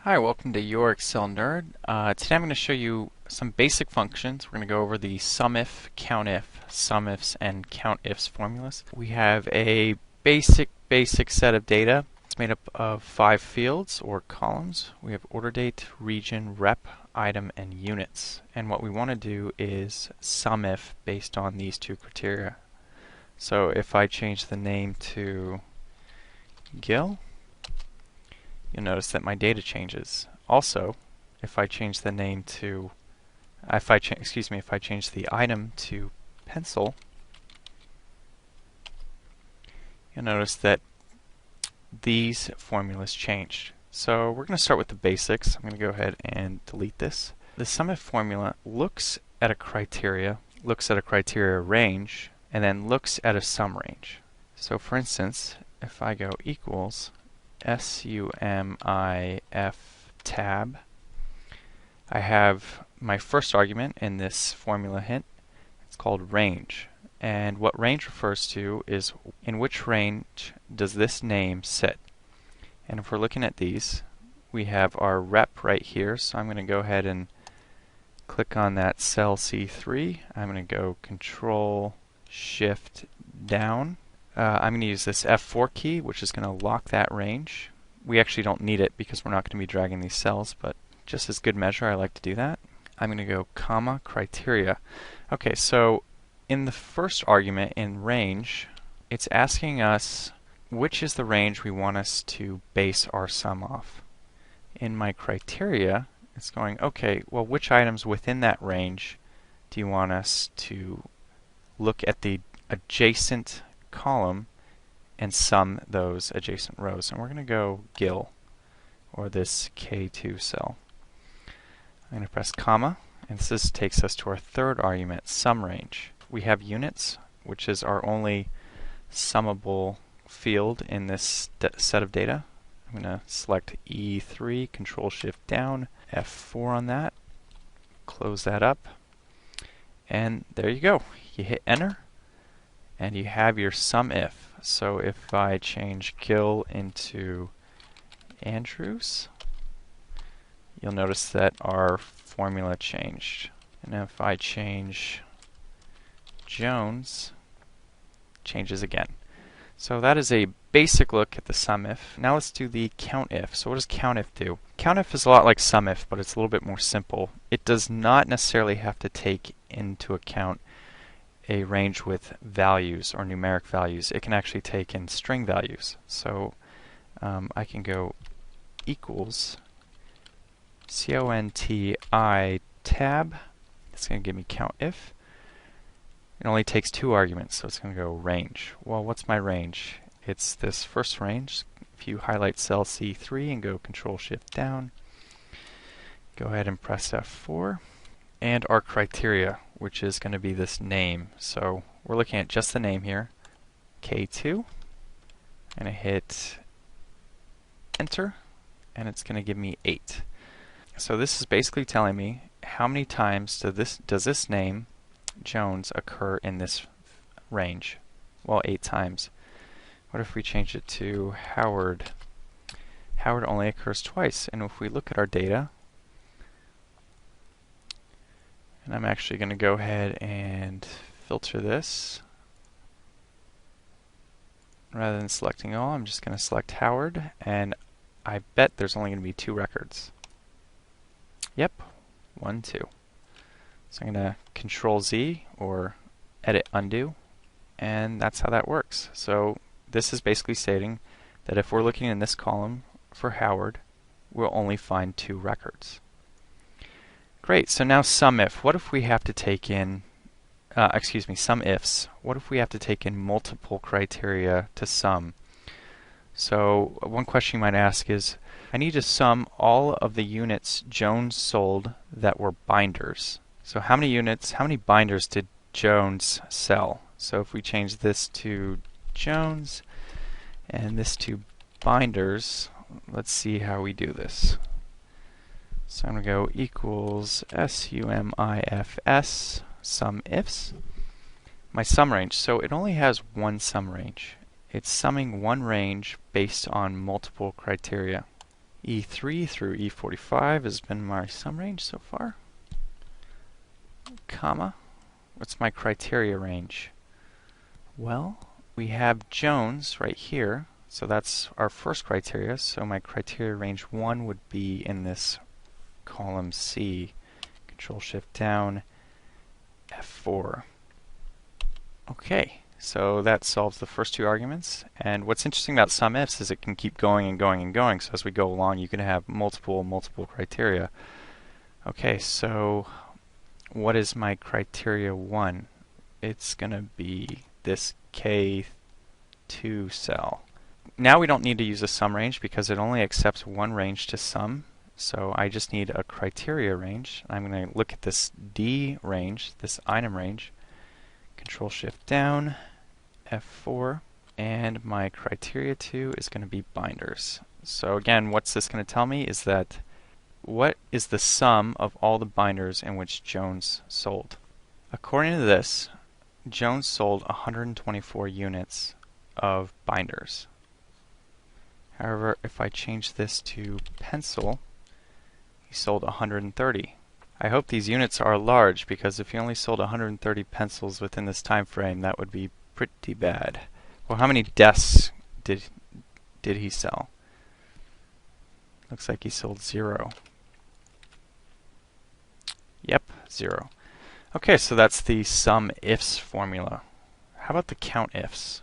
Hi, welcome to Your Excel Nerd. Today I'm going to show you some basic functions. We're going to go over the SUMIF, COUNTIF, SUMIFs, and COUNTIFs formulas. We have a basic set of data. It's made up of 5 fields or columns. We have order date, region, rep, item, and units. And what we want to do is SUMIF based on these two criteria. So if I change the name to Gil, you'll notice that my data changes. Also, if I change the name to, if I change the item to pencil, you'll notice that these formulas changed. So we're going to start with the basics. I'm going to go ahead and delete this. The SUMIF formula looks at a criteria range, and then looks at a sum range. So for instance, if I go equals SUMIF tab, I have my first argument in this formula hint. It's called range. And what range refers to is in which range does this name sit. And if we're looking at these, we have our rep right here. So I'm going to go ahead and click on that cell C3. I'm going to go Control Shift down. I'm going to use this F4 key, which is going to lock that range. We actually don't need it because we're not going to be dragging these cells, but just as good measure, I like to do that. I'm going to go comma criteria. Okay, so in the first argument in range, it's asking us which is the range we want us to base our sum off. In my criteria, it's going, okay, well, which items within that range do you want us to look at the adjacent column and sum those adjacent rows? And we're going to go Gil, or this K2 cell. I'm going to press comma, and this takes us to our third argument, sum range. We have units, which is our only summable field in this set of data. I'm going to select E3, Control Shift down, F4 on that, close that up, and there you go. You hit enter, and you have your SUMIF. So if I change Gil into Andrews, you'll notice that our formula changed. And if I change Jones, changes again. So that is a basic look at the SUMIF. Now let's do the COUNTIF. So what does COUNTIF do? COUNTIF is a lot like SUMIF, but it's a little bit more simple. It does not necessarily have to take into account a range with values or numeric values. It can actually take in string values. So I can go equals CONTI tab. It's going to give me COUNTIF. It only takes 2 arguments, so it's going to go range. Well, what's my range? It's this first range. If you highlight cell C3 and go Control Shift down, go ahead and press F4, and our criteria, which is going to be this name. So we're looking at just the name here, K2, and I hit enter, and it's going to give me 8. So this is basically telling me how many times does this name Jones occur in this range. Well, 8 times. What if we change it to Howard? Howard only occurs twice, and if we look at our data, and I'm actually going to go ahead and filter this. Rather than selecting all, I'm just going to select Howard, and I bet there's only going to be 2 records. Yep, 1, 2. So I'm going to Control Z or Edit Undo, and that's how that works. So this is basically stating that if we're looking in this column for Howard, we'll only find 2 records. Great, so now SUMIF. What if we have to take in, SUMIFs. What if we have to take in multiple criteria to sum? So one question you might ask is, I need to sum all of the units Jones sold that were binders. So how many binders did Jones sell? So if we change this to Jones and this to binders, let's see how we do this. So I'm going to go equals SUMIFS, SUMIFs, my sum range. So it only has one sum range. It's summing one range based on multiple criteria. E3 through E45 has been my sum range so far. Comma. What's my criteria range? Well, we have Jones right here, so that's our first criteria. So my criteria range 1 would be in this column C. Control Shift down, F4. Okay, so that solves the first two arguments. And what's interesting about SUMIFS is it can keep going and going and going. So as we go along, you can have multiple criteria. Okay, so what is my criteria 1? It's going to be this K2 cell. Now we don't need to use a sum range because it only accepts one range to sum. So I just need a criteria range. I'm going to look at this D range, this item range. Control Shift down, F4, and my criteria 2 is going to be binders. So again, what's this going to tell me is that what is the sum of all the binders in which Jones sold? According to this, Jones sold 124 units of binders. However, if I change this to pencil, he sold 130. I hope these units are large, because if he only sold 130 pencils within this time frame, that would be pretty bad. Well, how many desks did he sell? Looks like he sold 0. Yep, 0. Okay, so that's the SUMIFS formula. How about the COUNTIFS?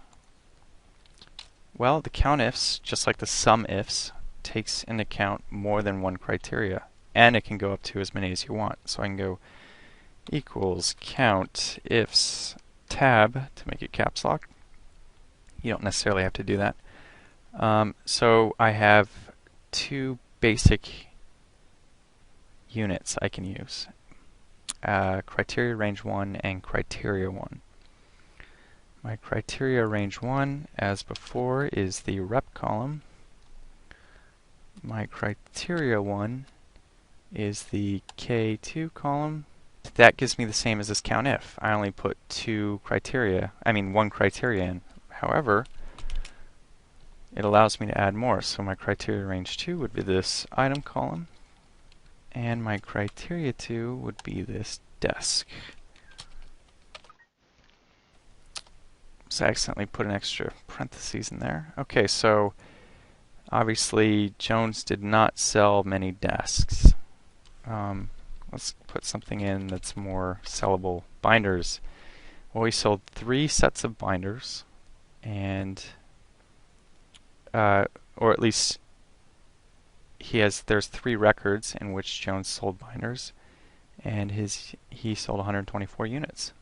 Well, the COUNTIFS, just like the SUMIFS, takes into account more than one criteria, and it can go up to as many as you want. So I can go equals COUNTIFS tab to make it caps lock. You don't necessarily have to do that. So I have two basic units I can use. Criteria range 1 and criteria 1. My criteria range 1, as before, is the rep column. My criteria 1 is the K2 column. That gives me the same as this COUNTIF. I only put one criteria in. However, it allows me to add more. So my criteria range 2 would be this item column, and my criteria 2 would be this desk. So I accidentally put an extra parentheses in there. Okay, so obviously Jones did not sell many desks. Let's put something in that's more sellable. Binders. Well, he sold 3 sets of binders, and or at least there's 3 records in which Jones sold binders, and he sold 124 units.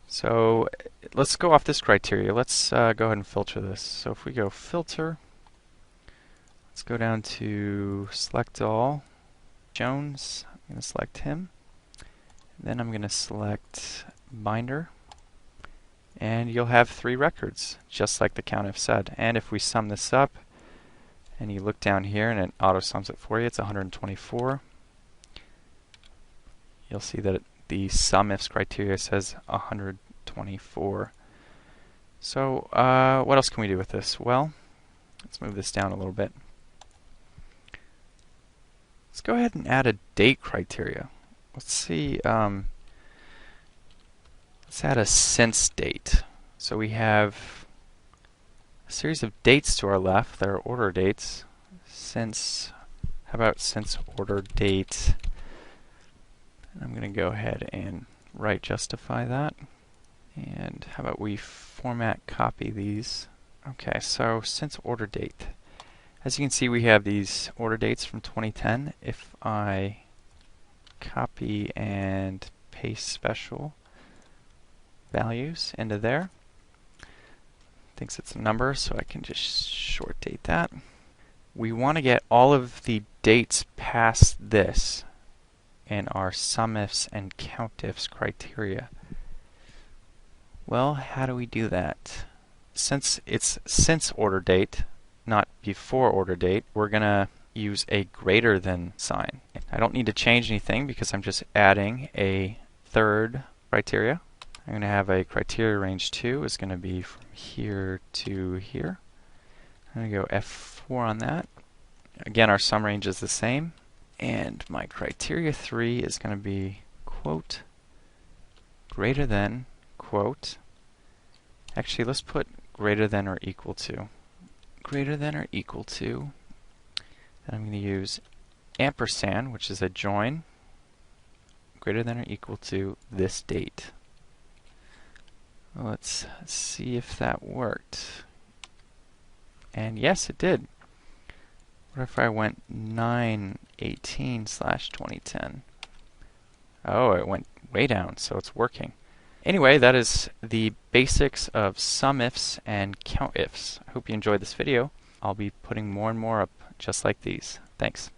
So let's go off this criteria. Let's go ahead and filter this. So if we go filter, let's go down to select all, Jones. I'm going to select him. Then I'm going to select binder, and you'll have 3 records, just like the COUNTIF said. And if we sum this up, and you look down here and it auto sums it for you, it's 124. You'll see that the SUMIFS criteria says 124. So what else can we do with this? Well, let's move this down a little bit. Let's go ahead and add a date criteria. Let's see, let's add a since date. So we have a series of dates to our left that are order dates. Since, how about since order date? I'm going to go ahead and right justify that. And how about we format copy these? Okay, so since order date. As you can see, we have these order dates from 2010. If I copy and paste special values into there, thinks it's a number, so I can just short date that. We want to get all of the dates past this in our SUMIFS and COUNTIFS criteria. Well, how do we do that? Since it's since order date, not before order date, we're going to use a greater than sign. I don't need to change anything because I'm just adding a third criteria. I'm going to have a criteria range 2 is going to be from here to here. I'm going to go F4 on that. Again, our sum range is the same, and my criteria 3 is going to be quote greater than quote. Actually, let's put greater than or equal to. Greater than or equal to. Then I'm going to use ampersand, which is a join, greater than or equal to this date. Let's see if that worked. And yes, it did. What if I went 9/18/2010? Oh, it went way down, so it's working. Anyway, that is the basics of SUMIFs and COUNTIFs. I hope you enjoyed this video. I'll be putting more and more up just like these. Thanks.